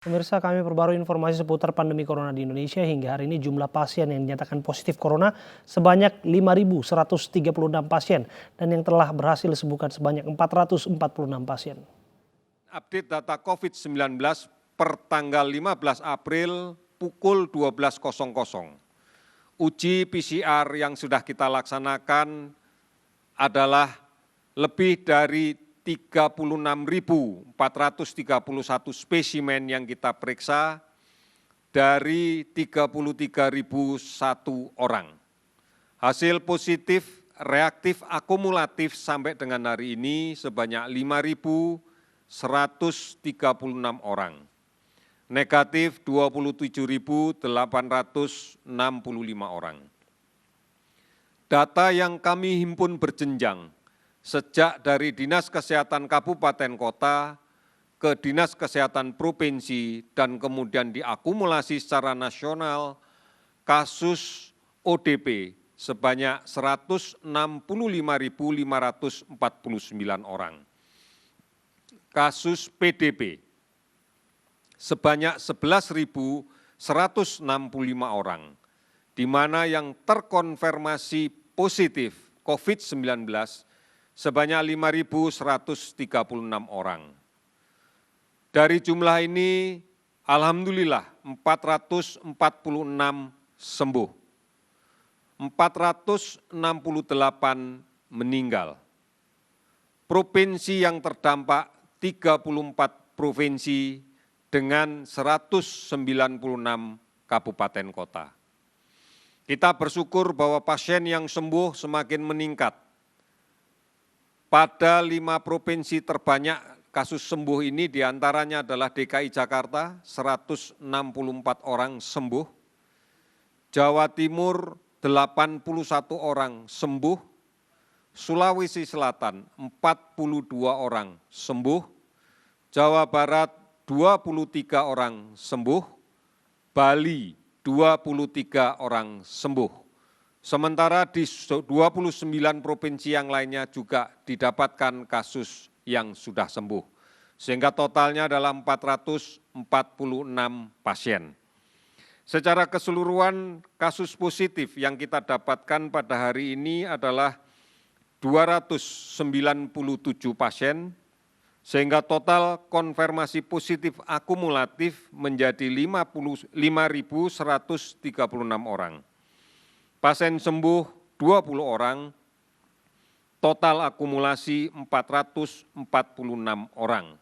Pemirsa, kami perbarui informasi seputar pandemi corona di Indonesia. Hingga hari ini jumlah pasien yang dinyatakan positif corona sebanyak 5.136 pasien dan yang telah berhasil disembuhkan sebanyak 446 pasien. Update data COVID-19 per tanggal 15 April pukul 12.00. Uji PCR yang sudah kita laksanakan adalah lebih dari 36.431 spesimen yang kita periksa dari 33.001 orang. Hasil positif reaktif akumulatif sampai dengan hari ini sebanyak 5.136 orang. Negatif 27.865 orang. Data yang kami himpun berjenjang sejak dari Dinas Kesehatan Kabupaten Kota ke Dinas Kesehatan Provinsi dan kemudian diakumulasi secara nasional kasus ODP sebanyak 165.549 orang. Kasus PDP sebanyak 11.165 orang, di mana yang terkonfirmasi positif COVID-19 sebanyak 5.136 orang. Dari jumlah ini, alhamdulillah 446 sembuh, 468 meninggal. Provinsi yang terdampak 34 provinsi dengan 196 kabupaten kota. Kita bersyukur bahwa pasien yang sembuh semakin meningkat. Pada 5 provinsi terbanyak kasus sembuh ini diantaranya adalah DKI Jakarta, 164 orang sembuh, Jawa Timur 81 orang sembuh, Sulawesi Selatan 42 orang sembuh, Jawa Barat 23 orang sembuh, Bali 23 orang sembuh. Sementara di 29 provinsi yang lainnya juga didapatkan kasus yang sudah sembuh. Sehingga totalnya adalah 446 pasien. Secara keseluruhan kasus positif yang kita dapatkan pada hari ini adalah 297 pasien, sehingga total konfirmasi positif akumulatif menjadi 5.136 orang. Pasien sembuh 20 orang, total akumulasi 446 orang.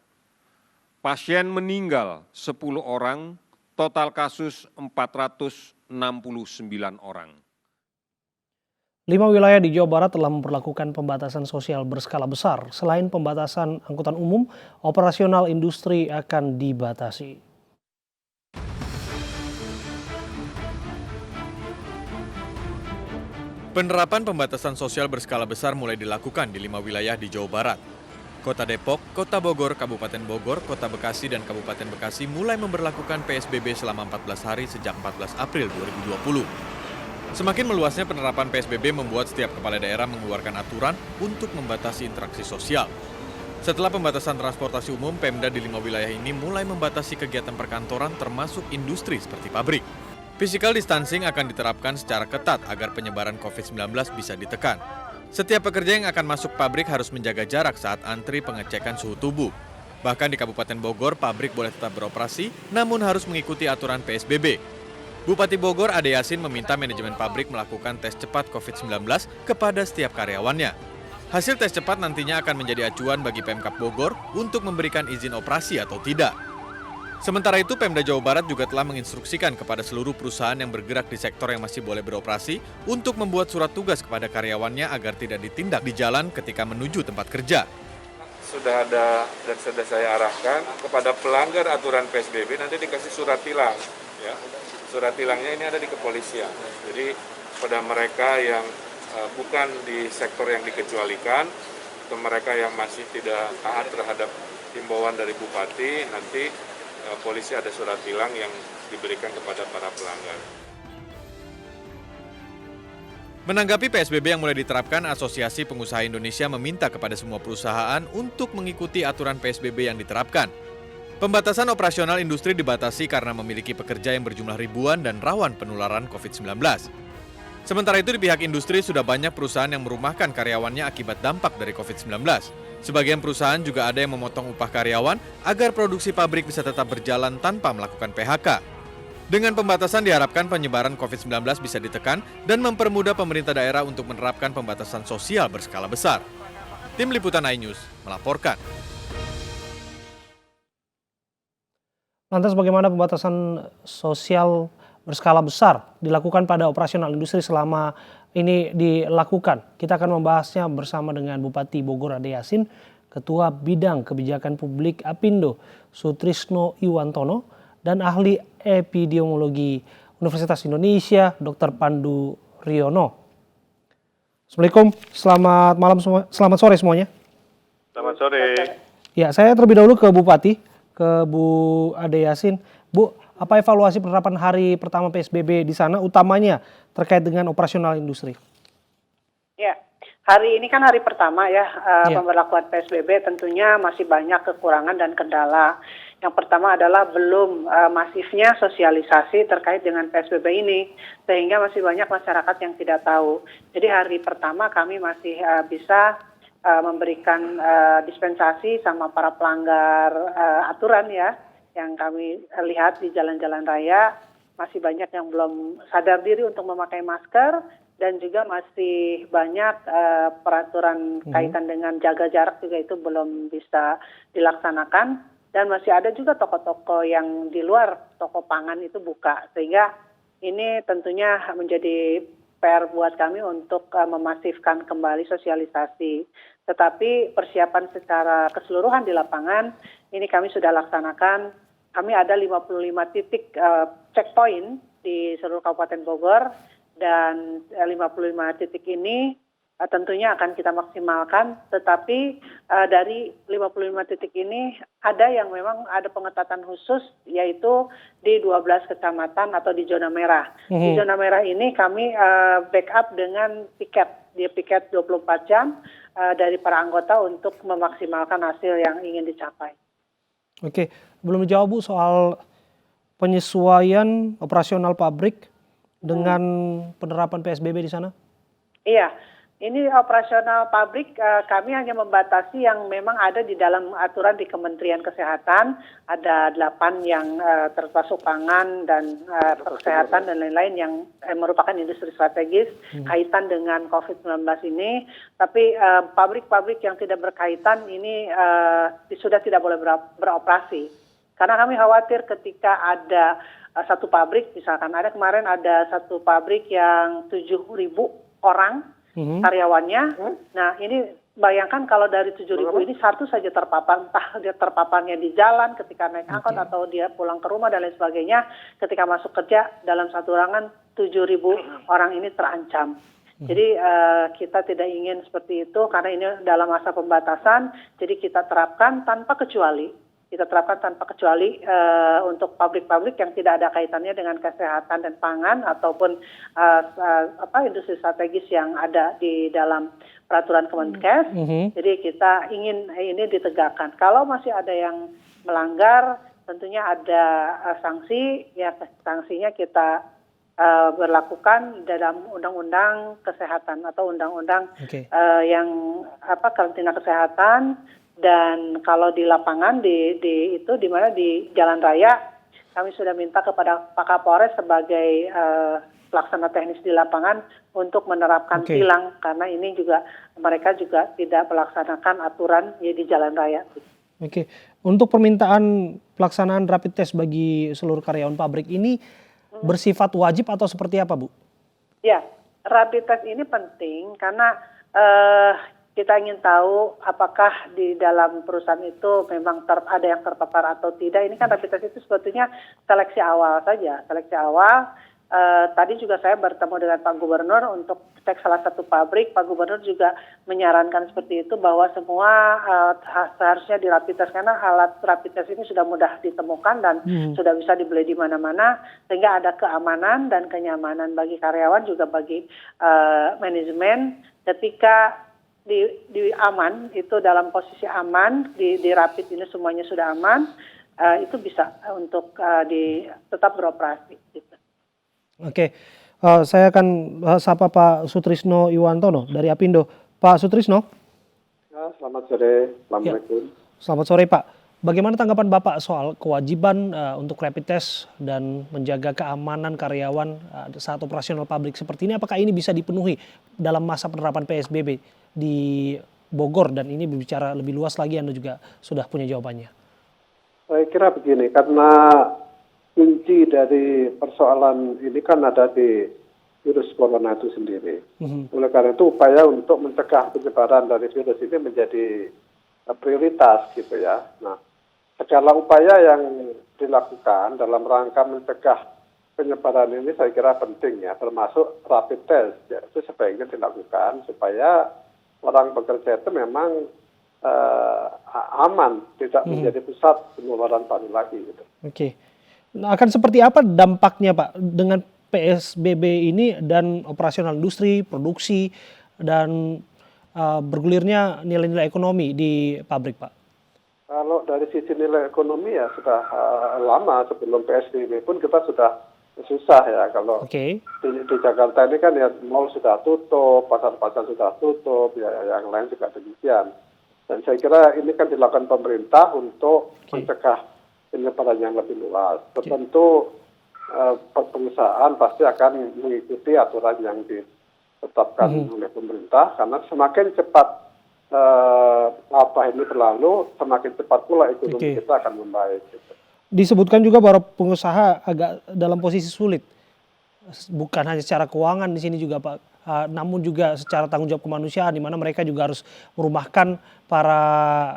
Pasien meninggal 10 orang, total kasus 469 orang. 5 wilayah di Jawa Barat telah memperlakukan pembatasan sosial berskala besar. Selain pembatasan angkutan umum, operasional industri akan dibatasi. Penerapan pembatasan sosial berskala besar mulai dilakukan di 5 wilayah di Jawa Barat. Kota Depok, Kota Bogor, Kabupaten Bogor, Kota Bekasi, dan Kabupaten Bekasi mulai memberlakukan PSBB selama 14 hari sejak 14 April 2020. Semakin meluasnya penerapan PSBB membuat setiap kepala daerah mengeluarkan aturan untuk membatasi interaksi sosial. Setelah pembatasan transportasi umum, Pemda di 5 wilayah ini mulai membatasi kegiatan perkantoran termasuk industri seperti pabrik. Physical distancing akan diterapkan secara ketat agar penyebaran COVID-19 bisa ditekan. Setiap pekerja yang akan masuk pabrik harus menjaga jarak saat antri pengecekan suhu tubuh. Bahkan di Kabupaten Bogor, pabrik boleh tetap beroperasi, namun harus mengikuti aturan PSBB. Bupati Bogor Ade Yasin meminta manajemen pabrik melakukan tes cepat COVID-19 kepada setiap karyawannya. Hasil tes cepat nantinya akan menjadi acuan bagi Pemkab Bogor untuk memberikan izin operasi atau tidak. Sementara itu, Pemda Jawa Barat juga telah menginstruksikan kepada seluruh perusahaan yang bergerak di sektor yang masih boleh beroperasi untuk membuat surat tugas kepada karyawannya agar tidak ditindak di jalan ketika menuju tempat kerja. Sudah ada dan sudah saya arahkan kepada pelanggar aturan PSBB nanti dikasih surat tilang. Ya. Surat tilangnya ini ada di kepolisian. Jadi pada mereka yang bukan di sektor yang dikecualikan atau mereka yang masih tidak taat terhadap himbauan dari bupati, nanti polisi ada surat tilang yang diberikan kepada para pelanggar. Menanggapi PSBB yang mulai diterapkan, Asosiasi Pengusaha Indonesia meminta kepada semua perusahaan untuk mengikuti aturan PSBB yang diterapkan. Pembatasan operasional industri dibatasi karena memiliki pekerja yang berjumlah ribuan dan rawan penularan COVID-19. Sementara itu di pihak industri sudah banyak perusahaan yang merumahkan karyawannya akibat dampak dari COVID-19. Sebagian perusahaan juga ada yang memotong upah karyawan agar produksi pabrik bisa tetap berjalan tanpa melakukan PHK. Dengan pembatasan diharapkan penyebaran COVID-19 bisa ditekan dan mempermudah pemerintah daerah untuk menerapkan pembatasan sosial berskala besar. Tim Liputan iNews melaporkan. Lantas bagaimana pembatasan sosial berskala besar dilakukan pada operasional industri selama ini dilakukan? Kita akan membahasnya bersama dengan Bupati Bogor Ade Yasin, Ketua Bidang Kebijakan Publik Apindo Sutrisno Iwantono, dan ahli epidemiologi Universitas Indonesia Dr. Pandu Riono. Assalamualaikum, selamat malam semua, selamat sore semuanya. Selamat sore. Ya, saya terlebih dahulu ke Bupati, ke Bu Ade Yasin. Bu, apa evaluasi penerapan hari pertama PSBB di sana, utamanya terkait dengan operasional industri? Ya, hari ini kan hari pertama ya, Ya. pemberlakuan PSBB, tentunya masih banyak kekurangan dan kendala. Yang pertama adalah belum masifnya sosialisasi terkait dengan PSBB ini, sehingga masih banyak masyarakat yang tidak tahu. Jadi hari pertama kami masih bisa memberikan dispensasi sama para pelanggar aturan ya, yang kami lihat di jalan-jalan raya masih banyak yang belum sadar diri untuk memakai masker, dan juga masih banyak peraturan kaitan dengan jaga jarak juga itu belum bisa dilaksanakan, dan masih ada juga toko-toko yang di luar toko pangan itu buka, sehingga ini tentunya menjadi PR buat kami untuk memasifkan kembali sosialisasi. Tetapi persiapan secara keseluruhan di lapangan ini kami sudah laksanakan. Kami ada 55 titik checkpoint di seluruh Kabupaten Bogor, dan 55 titik ini tentunya akan kita maksimalkan. Tetapi dari 55 titik ini ada yang memang ada pengetatan khusus, yaitu di 12 kecamatan atau di zona merah. Di zona merah ini kami backup dengan piket. Dia piket 24 jam dari para anggota untuk memaksimalkan hasil yang ingin dicapai. Oke, belum dijawab Bu soal penyesuaian operasional pabrik dengan penerapan PSBB di sana? Iya, ini operasional pabrik kami hanya membatasi yang memang ada di dalam aturan di Kementerian Kesehatan. Ada 8 yang termasuk pangan dan kesehatan dan lain-lain yang merupakan industri strategis kaitan dengan COVID-19 ini. Tapi pabrik-pabrik yang tidak berkaitan ini sudah tidak boleh beroperasi. Karena kami khawatir ketika ada satu pabrik, misalkan kemarin ada satu pabrik yang 7.000 orang karyawannya. Nah, ini bayangkan kalau dari 7.000 ini satu saja terpapar, entah dia terpaparnya di jalan ketika naik angkot atau dia pulang ke rumah dan lain sebagainya, ketika masuk kerja dalam satu ruangan 7.000 orang ini terancam. Jadi kita tidak ingin seperti itu karena ini dalam masa pembatasan, jadi kita terapkan tanpa kecuali. Untuk pabrik-pabrik yang tidak ada kaitannya dengan kesehatan dan pangan ataupun industri strategis yang ada di dalam peraturan Kemenkes. Jadi kita ingin ini ditegakkan. Kalau masih ada yang melanggar, tentunya ada sanksi. Ya, sanksinya kita berlakukan dalam undang-undang kesehatan atau undang-undang yang karantina kesehatan. Dan kalau di lapangan di mana di jalan raya, kami sudah minta kepada Pak Kapolres sebagai pelaksana teknis di lapangan untuk menerapkan tilang, karena ini juga mereka juga tidak melaksanakan aturan di jalan raya. Oke, untuk permintaan pelaksanaan rapid test bagi seluruh karyawan pabrik ini bersifat wajib atau seperti apa, Bu? Ya, rapid test ini penting karena kita ingin tahu apakah di dalam perusahaan itu memang ada yang terpapar atau tidak. Ini kan rapid test itu sebetulnya seleksi awal saja. Seleksi awal, tadi juga saya bertemu dengan Pak Gubernur untuk cek salah satu pabrik. Pak Gubernur juga menyarankan seperti itu, bahwa semua seharusnya di rapid test, karena alat rapid test ini sudah mudah ditemukan dan sudah bisa dibeli di mana-mana, sehingga ada keamanan dan kenyamanan bagi karyawan juga bagi manajemen ketika di aman, itu dalam posisi aman, di rapid ini semuanya sudah aman, itu bisa untuk tetap beroperasi. Gitu. Oke, saya akan sapa Pak Sutrisno Iwantono dari Apindo. Pak Sutrisno. Ya, selamat sore. Ya, Assalamualaikum. selamat sore Pak. Bagaimana tanggapan Bapak soal kewajiban untuk rapid test dan menjaga keamanan karyawan saat operasional pabrik seperti ini? Apakah ini bisa dipenuhi dalam masa penerapan PSBB di Bogor? Dan ini berbicara lebih luas lagi, Anda juga sudah punya jawabannya. Saya kira begini, karena kunci dari persoalan ini kan ada di virus corona itu sendiri. Oleh karena itu upaya untuk mencegah penyebaran dari virus ini menjadi prioritas gitu ya. Nah, segala upaya yang dilakukan dalam rangka mencegah penyebaran ini saya kira penting ya, termasuk rapid test ya, itu sebaiknya dilakukan supaya orang bekerja itu memang aman, tidak menjadi pusat penularan baru lagi gitu. Oke. Nah, akan seperti apa dampaknya Pak dengan PSBB ini dan operasional industri, produksi, dan bergulirnya nilai-nilai ekonomi di pabrik Pak? Kalau dari sisi nilai ekonomi ya sudah lama sebelum PSBB pun kita sudah susah ya. Kalau di Jakarta ini kan ya mall sudah tutup, pasar-pasar sudah tutup, ya yang lain juga demikian. Dan saya kira ini kan dilakukan pemerintah untuk mencegah penyebaran yang lebih luas. Tentu perusahaan pasti akan mengikuti aturan yang ditetapkan oleh pemerintah, karena semakin cepat ini berlalu, semakin cepat pula ekonomi kita akan membaik. Gitu. Disebutkan juga bahwa pengusaha agak dalam posisi sulit, bukan hanya secara keuangan di sini juga Pak, namun juga secara tanggung jawab kemanusiaan, di mana mereka juga harus merumahkan para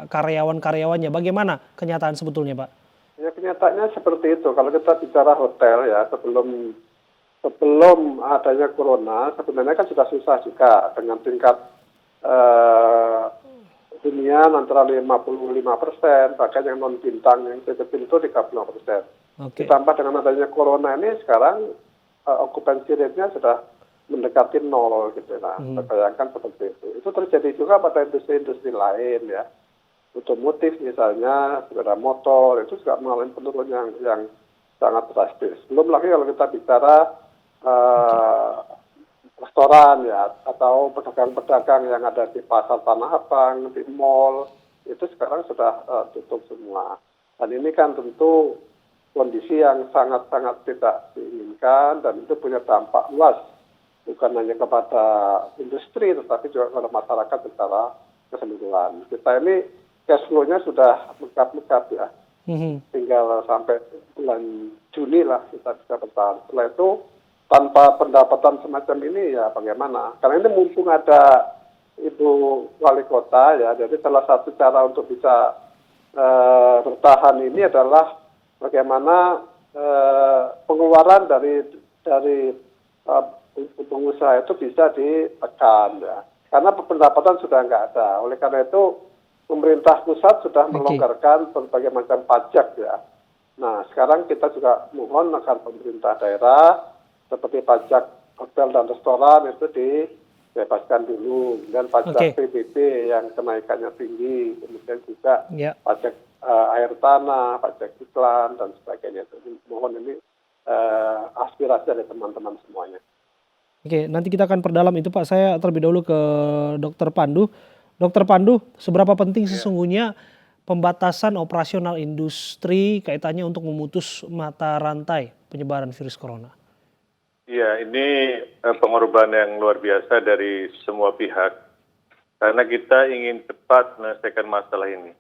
karyawan-karyawannya. Bagaimana kenyataan sebetulnya Pak? Ya kenyataannya seperti itu. Kalau kita bicara hotel ya, sebelum adanya corona sebenarnya kan sudah susah juga dengan tingkat hunian antara 55%, bahkan yang non bintang yang kecil itu 35%. Ditambah dengan adanya corona ini sekarang okupansi rate-nya sudah mendekati 0 gitu. Nah, bayangkan seperti itu. Itu terjadi juga pada industri-industri lain ya. Otomotif misalnya, sepeda motor, itu juga mengalami penurunan yang sangat drastis. Belum lagi kalau kita bicara restoran ya, atau pedagang-pedagang yang ada di pasar Tanah Abang, di mall, itu sekarang sudah tutup semua. Dan ini kan tentu kondisi yang sangat-sangat tidak diinginkan, dan itu punya dampak luas, bukan hanya kepada industri, tetapi juga kepada masyarakat secara keseluruhan. Kita ini cash flow-nya sudah megap-megap ya. Tinggal sampai bulan Juni lah kita bisa bertahan. Setelah itu tanpa pendapatan semacam ini ya bagaimana? Karena ini mumpung ada Ibu Wali Kota ya, jadi salah satu cara untuk bisa bertahan ini adalah bagaimana pengeluaran dari pengusaha itu bisa ditekan ya. Karena pendapatan sudah nggak ada. Oleh karena itu pemerintah pusat sudah melonggarkan berbagai macam pajak ya. Nah, sekarang kita juga mohon agar pemerintah daerah seperti pajak hotel dan restoran itu dibebaskan dulu. Dan pajak PBB yang kenaikannya tinggi. Kemudian juga pajak air tanah, pajak iklan, dan sebagainya. Mohon ini aspirasi dari teman-teman semuanya. Oke, nanti kita akan perdalam itu Pak. Saya terlebih dahulu ke Dr. Pandu. Dr. Pandu, seberapa penting sesungguhnya pembatasan operasional industri kaitannya untuk memutus mata rantai penyebaran virus corona? Iya, ini pengorbanan yang luar biasa dari semua pihak, karena kita ingin cepat menyelesaikan masalah ini.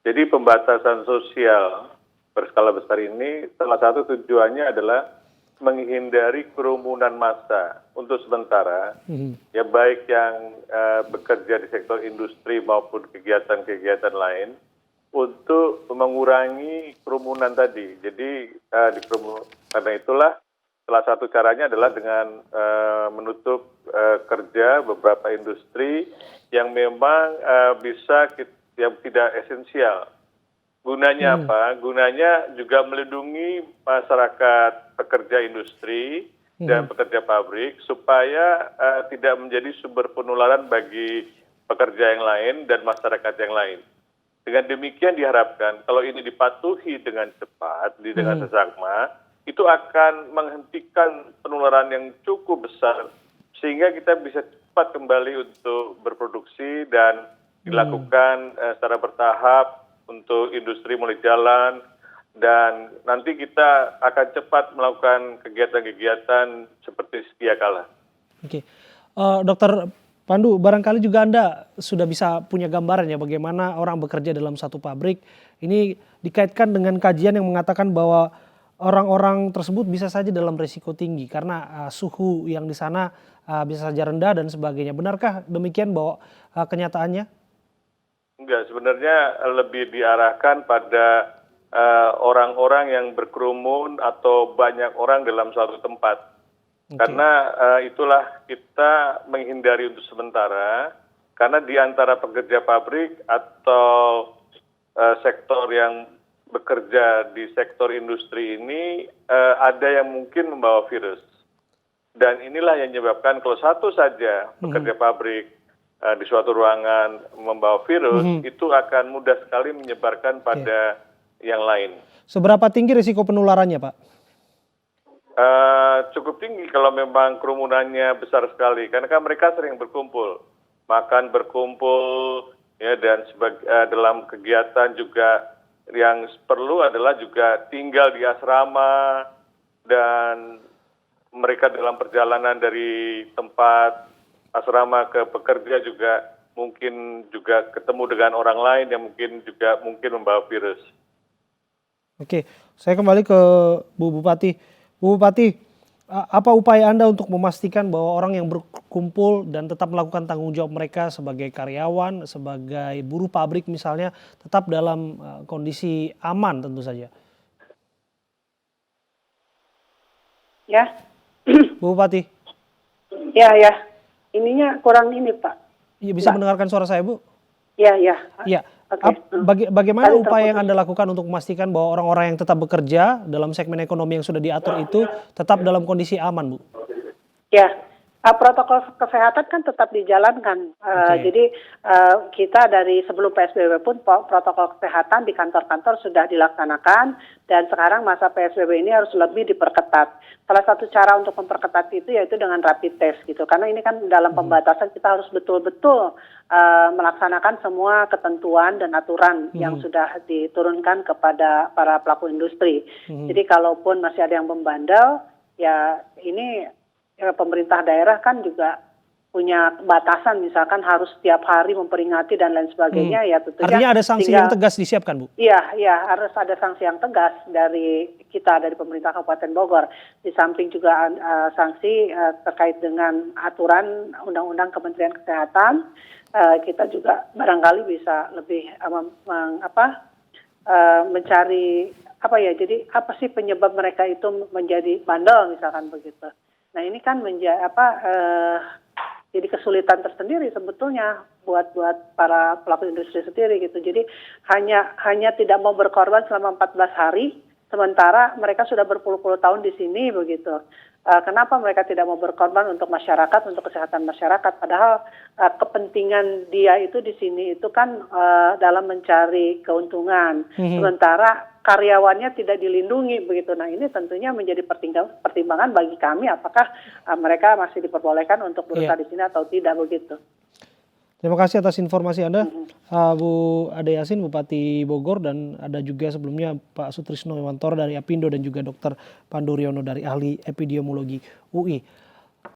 Jadi pembatasan sosial berskala besar ini salah satu tujuannya adalah menghindari kerumunan massa untuk sementara, ya baik yang bekerja di sektor industri maupun kegiatan-kegiatan lain, untuk mengurangi kerumunan tadi. Jadi karena itulah salah satu caranya adalah dengan menutup kerja beberapa industri yang memang yang tidak esensial. Gunanya apa? Gunanya juga melindungi masyarakat pekerja industri dan pekerja pabrik supaya tidak menjadi sumber penularan bagi pekerja yang lain dan masyarakat yang lain. Dengan demikian diharapkan kalau ini dipatuhi dengan cepat, dengan seksama, itu akan menghentikan penularan yang cukup besar sehingga kita bisa cepat kembali untuk berproduksi dan dilakukan secara bertahap untuk industri mulai jalan dan nanti kita akan cepat melakukan kegiatan-kegiatan seperti sedia kala. Oke, Dokter Pandu, barangkali juga Anda sudah bisa punya gambaran ya bagaimana orang bekerja dalam satu pabrik. Ini dikaitkan dengan kajian yang mengatakan bahwa orang-orang tersebut bisa saja dalam risiko tinggi karena suhu yang di sana bisa saja rendah dan sebagainya. Benarkah demikian bahwa kenyataannya? Enggak, sebenarnya lebih diarahkan pada orang-orang yang berkerumun atau banyak orang dalam suatu tempat. Karena itulah kita menghindari untuk sementara, karena di antara pekerja pabrik atau sektor yang bekerja di sektor industri ini ada yang mungkin membawa virus. Dan inilah yang menyebabkan kalau satu saja pekerja pabrik di suatu ruangan membawa virus, itu akan mudah sekali menyebarkan pada yang lain. Seberapa tinggi risiko penularannya, Pak? Cukup tinggi kalau memang kerumunannya besar sekali, karena kan mereka sering berkumpul, makan berkumpul, ya, dan dalam kegiatan juga yang perlu adalah juga tinggal di asrama dan mereka dalam perjalanan dari tempat asrama ke pekerja juga mungkin juga ketemu dengan orang lain yang mungkin membawa virus. Oke, saya kembali ke Bu Bupati. Bu Bupati, apa upaya Anda untuk memastikan bahwa orang yang berkumpul dan tetap melakukan tanggung jawab mereka sebagai karyawan, sebagai buruh pabrik misalnya, tetap dalam kondisi aman tentu saja? Ya. Bu Bupati. Ya. Ininya kurang ini, Pak. Iya, bisa mendengarkan suara saya, Bu? Ya. Iya. Oke. Bagaimana upaya yang Anda lakukan untuk memastikan bahwa orang-orang yang tetap bekerja dalam segmen ekonomi yang sudah diatur itu tetap dalam kondisi aman, Bu? Ya, protokol kesehatan kan tetap dijalankan. Jadi kita dari sebelum PSBB pun protokol kesehatan di kantor-kantor sudah dilaksanakan dan sekarang masa PSBB ini harus lebih diperketat. Salah satu cara untuk memperketat itu yaitu dengan rapid test gitu. Karena ini kan dalam pembatasan kita harus betul-betul melaksanakan semua ketentuan dan aturan yang sudah diturunkan kepada para pelaku industri. Jadi kalaupun masih ada yang membandel, ya ini pemerintah daerah kan juga punya batasan, misalkan harus setiap hari memperingati dan lain sebagainya, ya tentunya. Artinya ada sanksi yang tegas disiapkan, Bu? Iya, harus ada sanksi yang tegas dari kita, dari pemerintah Kabupaten Bogor. Di samping juga sanksi terkait dengan aturan Undang-Undang Kementerian Kesehatan, kita juga barangkali bisa lebih mencari jadi apa sih penyebab mereka itu menjadi bandel misalkan begitu. Nah ini kan jadi kesulitan tersendiri sebetulnya buat para pelaku industri sendiri gitu. Jadi hanya tidak mau berkorban selama 14 hari, sementara mereka sudah berpuluh-puluh tahun di sini begitu. Kenapa mereka tidak mau berkorban untuk masyarakat, untuk kesehatan masyarakat? Padahal kepentingan dia itu di sini itu kan dalam mencari keuntungan, sementara karyawannya tidak dilindungi begitu. Nah ini tentunya menjadi pertimbangan bagi kami apakah mereka masih diperbolehkan untuk berusaha di sini atau tidak begitu. Terima kasih atas informasi Anda, Bu Ade Yasin, Bupati Bogor, dan ada juga sebelumnya Pak Sutrisno Iwantoro dari Apindo dan juga Dr. Pandu Riono dari Ahli Epidemiologi UI.